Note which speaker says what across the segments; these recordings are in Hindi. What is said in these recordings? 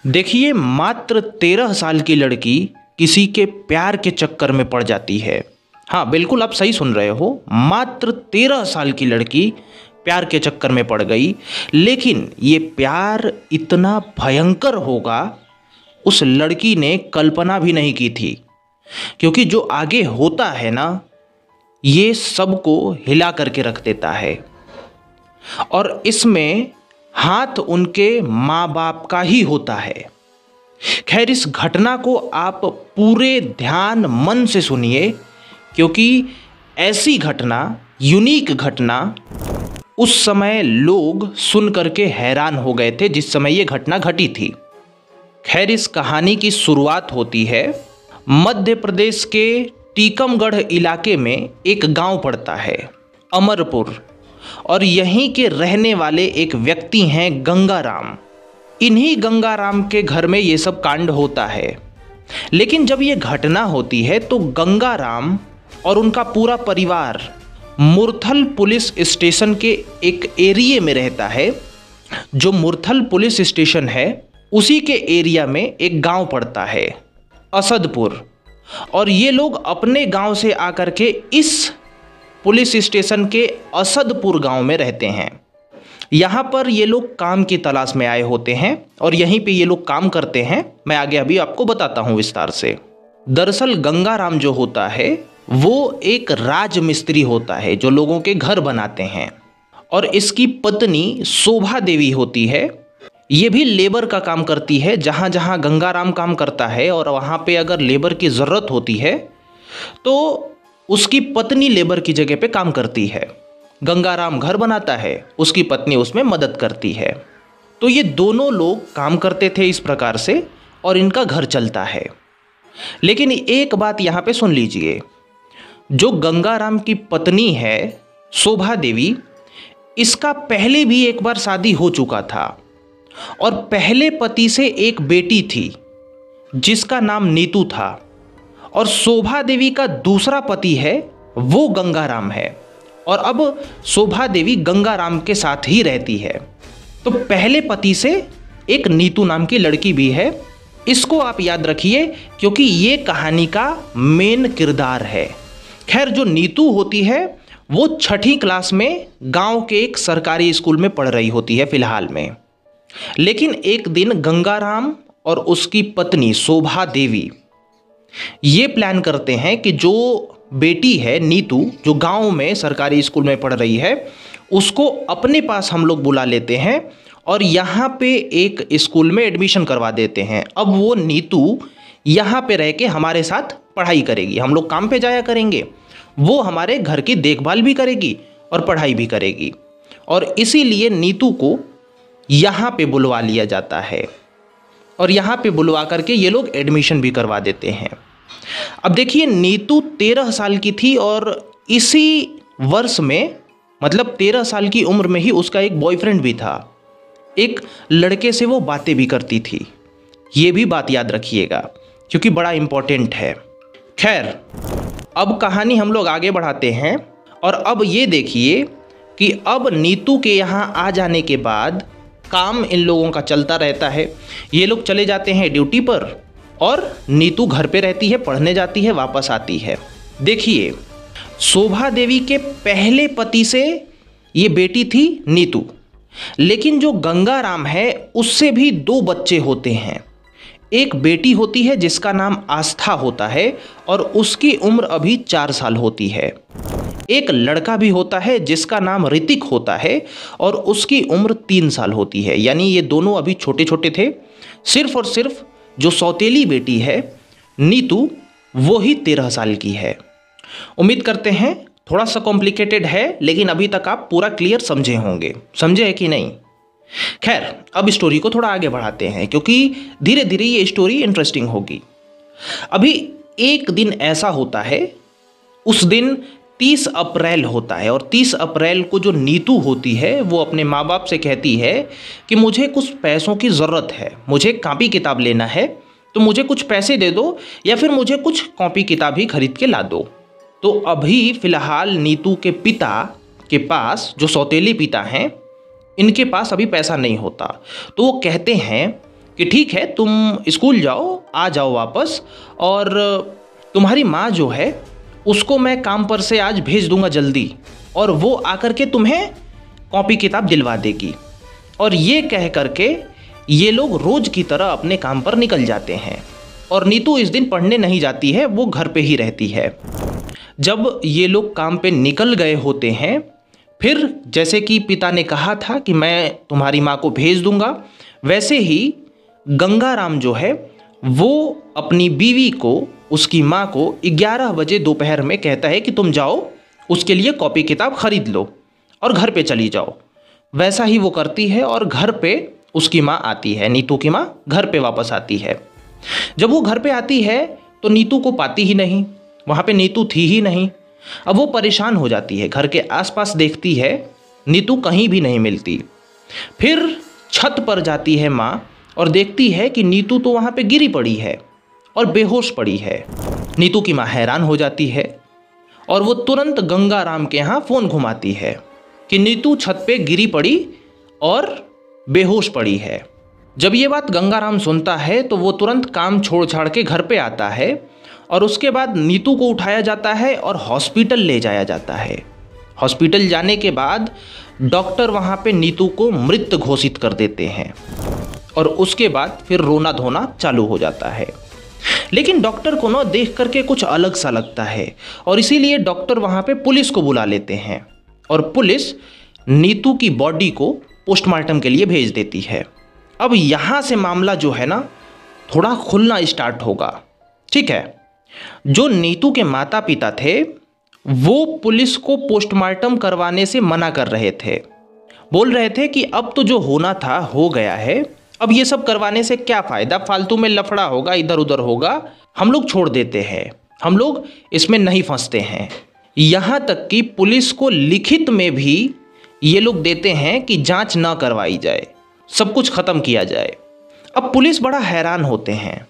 Speaker 1: देखिए, मात्र 13 साल की लड़की किसी के प्यार के चक्कर में पड़ जाती है। हाँ, बिल्कुल आप सही सुन रहे हो। मात्र 13 साल की लड़की प्यार के चक्कर में पड़ गई। लेकिन ये प्यार इतना भयंकर होगा उस लड़की ने कल्पना भी नहीं की थी। क्योंकि जो आगे होता है ना, ये सबको हिला करके रख देता है। और इसमें हाथ उनके माँ बाप का ही होता है। खैर, इस घटना को आप पूरे ध्यान मन से सुनिए, क्योंकि ऐसी घटना, यूनिक घटना, उस समय लोग सुन करके हैरान हो गए थे जिस समय ये घटना घटी थी। खैर, इस कहानी की शुरुआत होती है मध्य प्रदेश के टीकमगढ़ इलाके में एक गांव पड़ता है, अमरपुर। और यहीं के रहने वाले एक व्यक्ति हैं गंगाराम। इन्हीं गंगाराम के घर में ये सब कांड होता है। लेकिन जब ये घटना होती है तो गंगाराम और उनका पूरा परिवार मुरथल पुलिस स्टेशन के एक एरिया में रहता है। जो मुरथल पुलिस स्टेशन है उसी के एरिया में एक गांव पड़ता है, असदपुर। और ये लोग अपने गांव से आकर के इस पुलिस स्टेशन के असदपुर गांव में रहते हैं। यहाँ पर ये लोग काम की तलाश में आए होते हैं और यहीं पे ये लोग काम करते हैं। मैं आगे अभी आपको बताता हूँ विस्तार से। दरअसल गंगाराम जो होता है वो एक राजमिस्त्री होता है जो लोगों के घर बनाते हैं। और इसकी पत्नी शोभा देवी होती है, ये भी लेबर का काम करती है। जहाँ जहाँ गंगाराम काम करता है और वहाँ पे अगर लेबर की ज़रूरत होती है तो उसकी पत्नी लेबर की जगह पे काम करती है। गंगाराम घर बनाता है, उसकी पत्नी उसमें मदद करती है। तो ये दोनों लोग काम करते थे इस प्रकार से और इनका घर चलता है। लेकिन एक बात यहाँ पे सुन लीजिए, जो गंगाराम की पत्नी है शोभा देवी, इसका पहले भी एक बार शादी हो चुका था और पहले पति से एक बेटी थी जिसका नाम नीतू था। और शोभा देवी का दूसरा पति है वो गंगाराम है। और अब शोभा देवी गंगाराम के साथ ही रहती है। तो पहले पति से एक नीतू नाम की लड़की भी है। इसको आप याद रखिए क्योंकि ये कहानी का मेन किरदार है। खैर, जो नीतू होती है वो 6ठी क्लास में गांव के एक सरकारी स्कूल में पढ़ रही होती है फिलहाल में। लेकिन एक दिन गंगाराम और उसकी पत्नी शोभा देवी ये प्लान करते हैं कि जो बेटी है नीतू, जो गांव में सरकारी स्कूल में पढ़ रही है, उसको अपने पास हम लोग बुला लेते हैं और यहाँ पे एक स्कूल में एडमिशन करवा देते हैं। अब वो नीतू यहाँ पे रह के हमारे साथ पढ़ाई करेगी, हम लोग काम पे जाया करेंगे, वो हमारे घर की देखभाल भी करेगी और पढ़ाई भी करेगी। और इसीलिए नीतू को यहाँ पे बुलवा लिया जाता है और यहाँ पे बुलवा करके ये लोग एडमिशन भी करवा देते हैं। अब देखिए, नीतू 13 साल की थी और इसी वर्ष में, मतलब 13 साल की उम्र में ही उसका एक बॉयफ्रेंड भी था। एक लड़के से वो बातें भी करती थी। ये भी बात याद रखिएगा क्योंकि बड़ा इम्पोर्टेंट है। खैर, अब कहानी हम लोग आगे बढ़ाते हैं और अब ये देखिए कि अब नीतू के यहाँ आ जाने के बाद काम इन लोगों का चलता रहता है। ये लोग चले जाते हैं ड्यूटी पर और नीतू घर पे रहती है, पढ़ने जाती है, वापस आती है। देखिए, शोभा देवी के पहले पति से ये बेटी थी नीतू। लेकिन जो गंगाराम है उससे भी 2 बच्चे होते हैं। एक बेटी होती है जिसका नाम आस्था होता है और उसकी उम्र अभी 4 साल होती है। एक लड़का भी होता है जिसका नाम ऋतिक होता है और उसकी उम्र 3 साल होती है। यानी ये दोनों अभी छोटे छोटे थे। सिर्फ और सिर्फ जो सौतेली बेटी है नीतू, वो ही 13 साल की है। उम्मीद करते हैं थोड़ा सा कॉम्प्लिकेटेड है, लेकिन अभी तक आप पूरा क्लियर समझे होंगे। समझे है कि नहीं? खैर, अब स्टोरी को थोड़ा आगे बढ़ाते हैं क्योंकि धीरे धीरे ये स्टोरी इंटरेस्टिंग होगी। अभी एक दिन ऐसा होता है, उस दिन 30 अप्रैल होता है और 30 अप्रैल को जो नीतू होती है वो अपने माँ बाप से कहती है कि मुझे कुछ पैसों की ज़रूरत है, मुझे कॉपी किताब लेना है, तो मुझे कुछ पैसे दे दो या फिर मुझे कुछ कॉपी किताब ही खरीद के ला दो। तो अभी फ़िलहाल नीतू के पिता के पास, जो सौतेले पिता हैं, इनके पास अभी पैसा नहीं होता। तो वो कहते हैं कि ठीक है तुम स्कूल जाओ, आ जाओ वापस, और तुम्हारी माँ जो है उसको मैं काम पर से आज भेज दूंगा जल्दी, और वो आकर के तुम्हें कॉपी किताब दिलवा देगी। और ये कह करके ये लोग रोज की तरह अपने काम पर निकल जाते हैं और नीतू इस दिन पढ़ने नहीं जाती है, वो घर पे ही रहती है। जब ये लोग काम पे निकल गए होते हैं, फिर जैसे कि पिता ने कहा था कि मैं तुम्हारी माँ को भेज दूंगा, वैसे ही गंगाराम जो है वो अपनी बीवी को, उसकी माँ को 11 बजे दोपहर में कहता है कि तुम जाओ उसके लिए कॉपी किताब खरीद लो और घर पे चली जाओ। वैसा ही वो करती है और घर पे उसकी माँ आती है, नीतू की माँ घर पे वापस आती है। जब वो घर पे आती है तो नीतू को पाती ही नहीं, वहाँ पे नीतू थी ही नहीं। अब वो परेशान हो जाती है, घर के आसपास देखती है, नीतू कहीं भी नहीं मिलती। फिर छत पर जाती है माँ और देखती है कि नीतू तो वहाँ पे गिरी पड़ी है और बेहोश पड़ी है। नीतू की माँ हैरान हो जाती है और वो तुरंत गंगाराम के यहाँ फ़ोन घुमाती है कि नीतू छत पे गिरी पड़ी और बेहोश पड़ी है। जब ये बात गंगाराम सुनता है तो वो तुरंत काम छोड़ छाड़ के घर पे आता है और उसके बाद नीतू को उठाया जाता है और हॉस्पिटल ले जाया जाता है। हॉस्पिटल जाने के बाद डॉक्टर वहाँ पे नीतू को मृत घोषित कर देते हैं और उसके बाद फिर रोना धोना चालू हो जाता है। लेकिन डॉक्टर को ना देख करके कुछ अलग सा लगता है और इसीलिए डॉक्टर वहाँ पे पुलिस को बुला लेते हैं और पुलिस नीतू की बॉडी को पोस्टमार्टम के लिए भेज देती है। अब यहाँ से मामला जो है ना थोड़ा खुलना स्टार्ट होगा। ठीक है, जो नीतू के माता पिता थे वो पुलिस को पोस्टमार्टम करवाने से मना कर रहे थे, बोल रहे थे कि अब तो जो होना था हो गया है, अब ये सब करवाने से क्या फ़ायदा, फालतू में लफड़ा होगा, इधर उधर होगा, हम लोग छोड़ देते हैं, हम लोग इसमें नहीं फंसते हैं। यहाँ तक कि पुलिस को लिखित में भी ये लोग देते हैं कि जांच ना करवाई जाए, सब कुछ ख़त्म किया जाए। अब पुलिस बड़ा हैरान होते हैं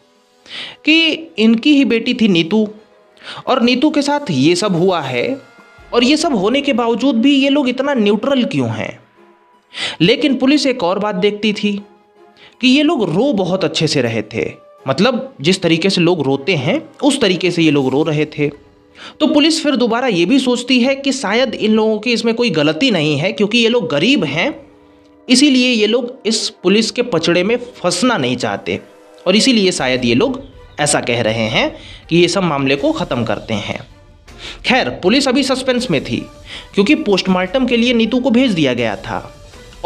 Speaker 1: कि इनकी ही बेटी थी नीतू और नीतू के साथ ये सब हुआ है और ये सब होने के बावजूद भी ये लोग इतना न्यूट्रल क्यों हैं। लेकिन पुलिस एक और बात देखती थी कि ये लोग रो बहुत अच्छे से रहे थे, मतलब जिस तरीके से लोग रोते हैं उस तरीके से ये लोग रो रहे थे। तो पुलिस फिर दोबारा ये भी सोचती है कि शायद इन लोगों की इसमें कोई गलती नहीं है, क्योंकि ये लोग गरीब हैं, इसीलिए ये लोग इस पुलिस के पचड़े में फंसना नहीं चाहते और इसीलिए शायद ये लोग ऐसा कह रहे हैं कि ये सब मामले को ख़त्म करते हैं। खैर, पुलिस अभी सस्पेंस में थी क्योंकि पोस्टमार्टम के लिए नीतू को भेज दिया गया था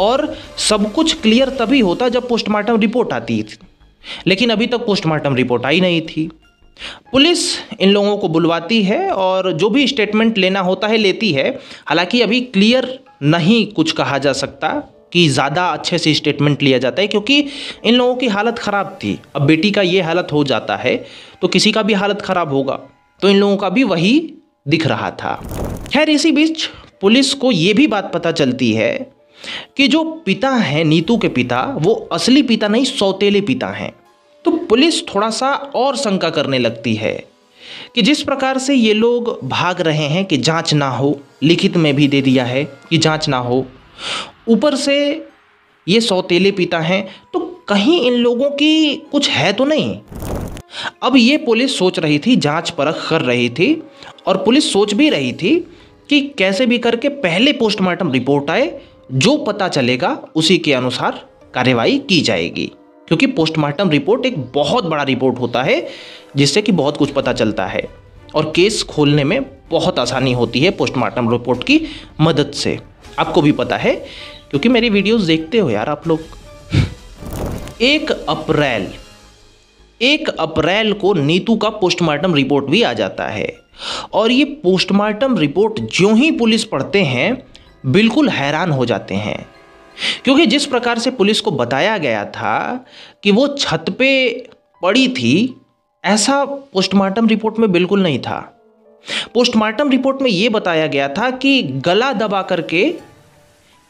Speaker 1: और सब कुछ क्लियर तभी होता जब पोस्टमार्टम रिपोर्ट आती थी, लेकिन अभी तक पोस्टमार्टम रिपोर्ट आई नहीं थी। पुलिस इन लोगों को बुलवाती है और जो भी स्टेटमेंट लेना होता है लेती है। हालांकि अभी क्लियर नहीं कुछ कहा जा सकता कि ज़्यादा अच्छे से स्टेटमेंट लिया जाता है, क्योंकि इन लोगों की हालत ख़राब थी। अब बेटी का ये हालत हो जाता है तो किसी का भी हालत ख़राब होगा, तो इन लोगों का भी वही दिख रहा था। खैर, इसी बीच पुलिस को ये भी बात पता चलती है कि जो पिता हैं, नीतू के पिता, वो असली पिता नहीं सौतेले पिता हैं। तो पुलिस थोड़ा सा और शंका करने लगती है कि जिस प्रकार से ये लोग भाग रहे हैं कि जांच ना हो, लिखित में भी दे दिया है कि जांच ना हो, ऊपर से ये सौतेले पिता हैं, तो कहीं इन लोगों की कुछ है तो नहीं। अब ये पुलिस सोच रही थी, जांच परख कर रही थी और पुलिस सोच भी रही थी कि कैसे भी करके पहले पोस्टमार्टम रिपोर्ट आए, जो पता चलेगा उसी के अनुसार कार्रवाई की जाएगी, क्योंकि पोस्टमार्टम रिपोर्ट एक बहुत बड़ा रिपोर्ट होता है जिससे कि बहुत कुछ पता चलता है और केस खोलने में बहुत आसानी होती है पोस्टमार्टम रिपोर्ट की मदद से। आपको भी पता है क्योंकि मेरी वीडियोस देखते हो यार आप लोग। 1 अप्रैल को नीतू का पोस्टमार्टम रिपोर्ट भी आ जाता है और ये पोस्टमार्टम रिपोर्ट ज्यों ही पुलिस पढ़ते हैं बिल्कुल हैरान हो जाते हैं, क्योंकि जिस प्रकार से पुलिस को बताया गया था कि वो छत पे पड़ी थी, ऐसा पोस्टमार्टम रिपोर्ट में बिल्कुल नहीं था। पोस्टमार्टम रिपोर्ट में ये बताया गया था कि गला दबा करके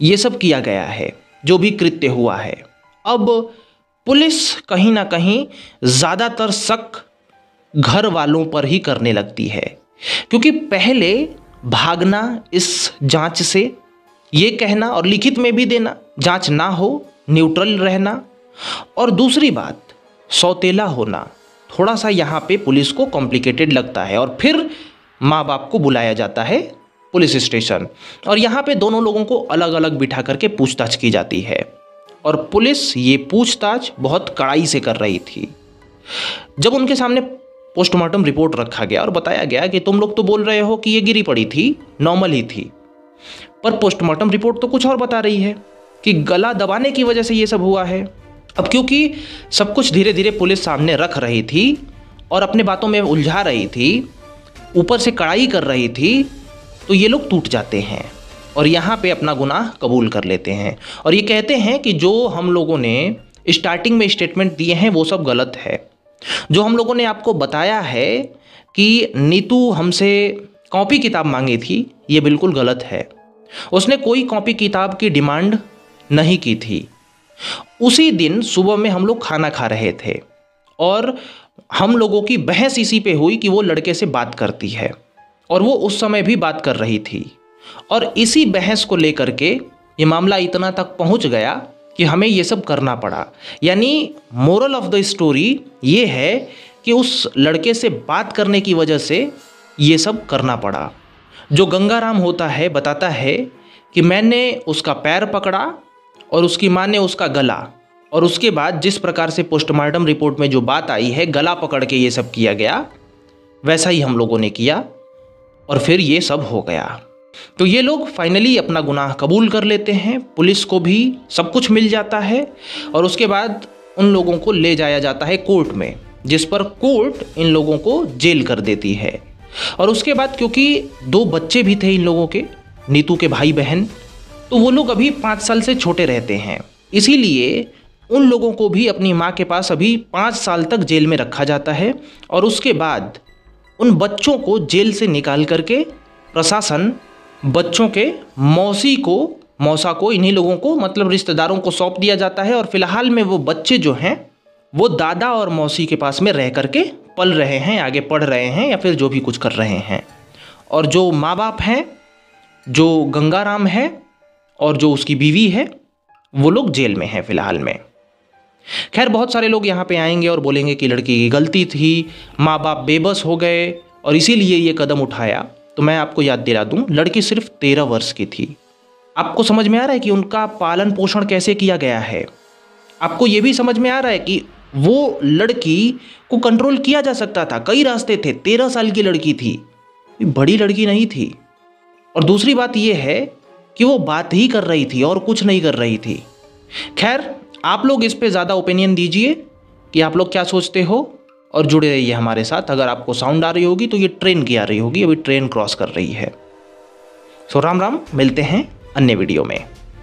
Speaker 1: ये सब किया गया है, जो भी कृत्य हुआ है। अब पुलिस कहीं ना कहीं ज़्यादातर शक घर वालों पर ही करने लगती है, क्योंकि पहले भागना इस जांच से, ये कहना और लिखित में भी देना जांच ना हो, न्यूट्रल रहना, और दूसरी बात, सौतेला होना थोड़ा सा यहाँ पे पुलिस को कॉम्प्लिकेटेड लगता है और फिर माँ बाप को बुलाया जाता है पुलिस स्टेशन और यहाँ पे दोनों लोगों को अलग अलग बिठा करके पूछताछ की जाती है और पुलिस ये पूछताछ बहुत कड़ाई से कर रही थी। जब उनके सामने पोस्टमार्टम रिपोर्ट रखा गया और बताया गया कि तुम लोग तो बोल रहे हो कि ये गिरी पड़ी थी, नॉर्मल ही थी, पर पोस्टमार्टम रिपोर्ट तो कुछ और बता रही है कि गला दबाने की वजह से ये सब हुआ है। अब क्योंकि सब कुछ धीरे धीरे पुलिस सामने रख रही थी और अपने बातों में उलझा रही थी, ऊपर से कड़ाई कर रही थी, तो ये लोग टूट जाते हैं और यहाँ पे अपना गुनाह कबूल कर लेते हैं और ये कहते हैं कि जो हम लोगों ने स्टार्टिंग में स्टेटमेंट दिए हैं वो सब गलत है। जो हम लोगों ने आपको बताया है कि नीतू हमसे कॉपी किताब मांगी थी, ये बिल्कुल गलत है। उसने कोई कॉपी किताब की डिमांड नहीं की थी। उसी दिन सुबह में हम लोग खाना खा रहे थे और हम लोगों की बहस इसी पे हुई कि वो लड़के से बात करती है और वो उस समय भी बात कर रही थी और इसी बहस को लेकर के ये मामला इतना तक पहुंच गया कि हमें ये सब करना पड़ा। यानी मोरल ऑफ द स्टोरी ये है कि उस लड़के से बात करने की वजह से ये सब करना पड़ा। जो गंगाराम होता है बताता है कि मैंने उसका पैर पकड़ा और उसकी माँ ने उसका गला, और उसके बाद जिस प्रकार से पोस्टमार्टम रिपोर्ट में जो बात आई है गला पकड़ के ये सब किया गया, वैसा ही हम लोगों ने किया और फिर ये सब हो गया। तो ये लोग फाइनली अपना गुनाह कबूल कर लेते हैं, पुलिस को भी सब कुछ मिल जाता है और उसके बाद उन लोगों को ले जाया जाता है कोर्ट में, जिस पर कोर्ट इन लोगों को जेल कर देती है। और उसके बाद क्योंकि 2 बच्चे भी थे इन लोगों के, नीतू के भाई बहन, तो वो लोग अभी 5 साल से छोटे रहते हैं, इसीलिए उन लोगों को भी अपनी माँ के पास अभी 5 साल तक जेल में रखा जाता है। और उसके बाद उन बच्चों को जेल से निकाल करके प्रशासन बच्चों के मौसा को इन्हीं लोगों को मतलब रिश्तेदारों को सौंप दिया जाता है और फिलहाल में वो बच्चे जो हैं वो दादा और मौसी के पास में रह करके पल रहे हैं, आगे पढ़ रहे हैं या फिर जो भी कुछ कर रहे हैं। और जो माँ बाप हैं, जो गंगाराम है और जो उसकी बीवी है, वो लोग जेल में हैं फिलहाल में। खैर बहुत सारे लोग यहाँ पे आएंगे और बोलेंगे कि लड़की की गलती थी, माँ बाप बेबस हो गए और इसीलिए ये कदम उठाया। तो मैं आपको याद दिला दूं, लड़की सिर्फ 13 वर्ष की थी। आपको समझ में आ रहा है कि उनका पालन पोषण कैसे किया गया है? आपको ये भी समझ में आ रहा है कि वो लड़की को कंट्रोल किया जा सकता था, कई रास्ते थे। 13 साल की लड़की थी, बड़ी लड़की नहीं थी। और दूसरी बात ये है कि वो बात ही कर रही थी और कुछ नहीं कर रही थी। खैर आप लोग इस पे ज़्यादा ओपिनियन दीजिए कि आप लोग क्या सोचते हो और जुड़े रहिए हमारे साथ। अगर आपको साउंड आ रही होगी तो ये ट्रेन की आ रही होगी, अभी ट्रेन क्रॉस कर रही है। सो राम राम, मिलते हैं अन्य वीडियो में।